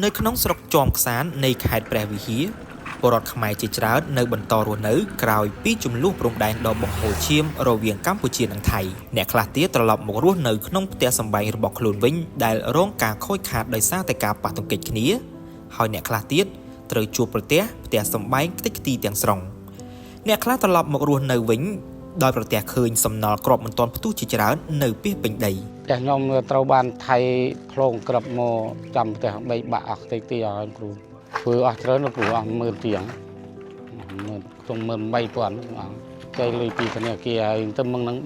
nơi khung sọc chòm sánในខេត្តព្រះវិហារបរដ្ឋខ្មែរជាច្រើននៅបន្តរស់នៅក្រោយពីចំនួនព្រំដែនដ៏បង្ហូរឈាមរវាងកម្ពុជានិងថៃអ្នកខ្លះទៀតត្រឡប់មករស់នៅក្នុងផ្ទះសម្បែងរបស់ខ្លួនវិញដែលរងការខូចខាតដោយសារតែការប៉ះទង្គិចគ្នាហើយអ្នកខ្លះទៀតត្រូវជួបប្រទះផ្ទះសម្បែងខ្ទេចខ្ទីទាំងស្រុងអ្នកខ្លះត្រឡប់មករស់នៅវិញដោយប្រទះឃើញសំណល់គ្រាប់មិនទាន់ផ្ទុះជាច្រើននៅពីពេញដីតែខ្ញុំត្រូវបានថៃផ្លងក្របមកចាំផ្ទះបីបាក់អស់តិចទីឲ្យគ្រូធ្វើអស់ច្រើនគ្រូអស់10000ជាងក្នុង13000គេលុយពីធនាគារហើយទៅមិននឹង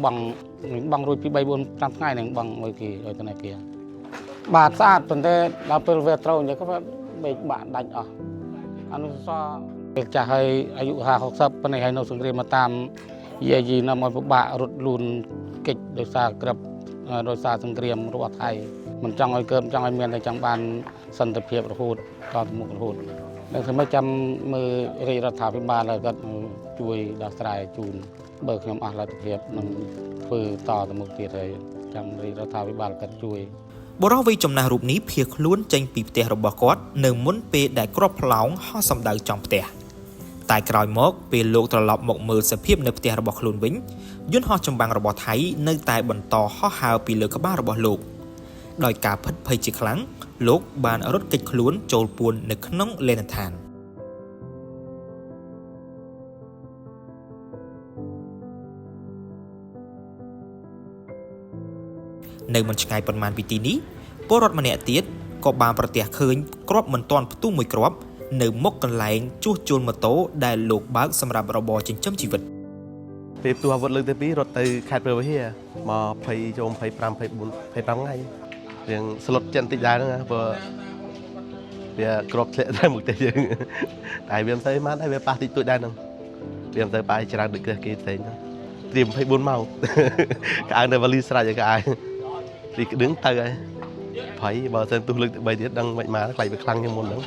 បងរួចពី3 4 5ថ្ងៃនឹងបងមួយគេឲ្យធនាគារបាទស្អាតប៉ុន្តែដល់ពេលវាត្រូវអញ្ចឹងក៏បែកបាក់ដាច់អស់អនុសាសន៍ពេលចាស់ហើយអាយុ50 60ប៉ុន្តែហើយនៅសង្គ្រាមមកតាមយាយនៅមកពិបាករត់លូនកិច្ចដោយសារក្របដោយសារសង្គ្រាមរបស់ថៃមិនចង់ឲ្យកើតចង់ឲ្យមានតែចង់បានសន្តិភាពរហូតដល់ទៅមុខរហូតនឹងធ្វើម៉េចចាំមើលរាជរដ្ឋាភិបាលគាត់ជួយដោះស្រាយជូនបើខ្ញុំអស់លទ្ធភាពនឹងធ្វើតទៅមុខទៀតហើយចាំរាជរដ្ឋាភិបាលគាត់ជួយបុរសវ័យចំណាស់រូបនេះភៀសខ្លួនចេញពីផ្ទះរបស់គាត់នៅមុនពេលដែលគ្រាប់ផ្លោងហោះសម្ដៅចំផ្ទះតែក្រោយមកពេលលោកត្រឡប់មកមើលសភាពនៅផ្ទះរបស់ខ្លួនវិញយន្តហោះចម្បាំងរបស់ថៃនៅតែបន្តហោះហើរពីលើក្បាលរបស់លោកដោយការភិតភ័យជាខ្លាំងលោកបានរត់គេចខ្លួនចូលពួននៅក្នុងលេនដ្ឋាននៅមិនឆ្ងាយប៉ុន្មានពីទីនេះពលរដ្ឋម្នាក់ទៀតក៏បានប្រទះឃើញគ្រាប់មិនទាន់ផ្ទុះមួយគ្រាប់នៅមុខកន្លែងជួសជុលម៉ូតូដែលលោកបើកសម្រាប់របរចិញ្ចឹមជីវិតពេលផ្ទុះអាវុធលើកទី2រត់ទៅខេត្តព្រះវិហារមក20ចូល25 24 25ថ្ងៃរៀងស្លុតចិត្តបន្តិចដែរហ្នឹងព្រោះវាគ្រាប់ធ្លាក់តែមុខទេយើងតែវាមិនទៅមកដែរវាប៉ះតិចតួចដែរហ្នឹងវាមិនទៅប៉ះច្រើនដូចគេផ្សេងហ្នឹងត្រៀម24ម៉ោងក្អៅនៅវ៉ាលីស្រេចឲ្យក្អៅទីក្តឹងទៅហើយភ័យបើសិនទុះលើកទី3ទៀតដឹងមិនមកខ្លាចវាខ្លាំងជាងមុនហ្នឹង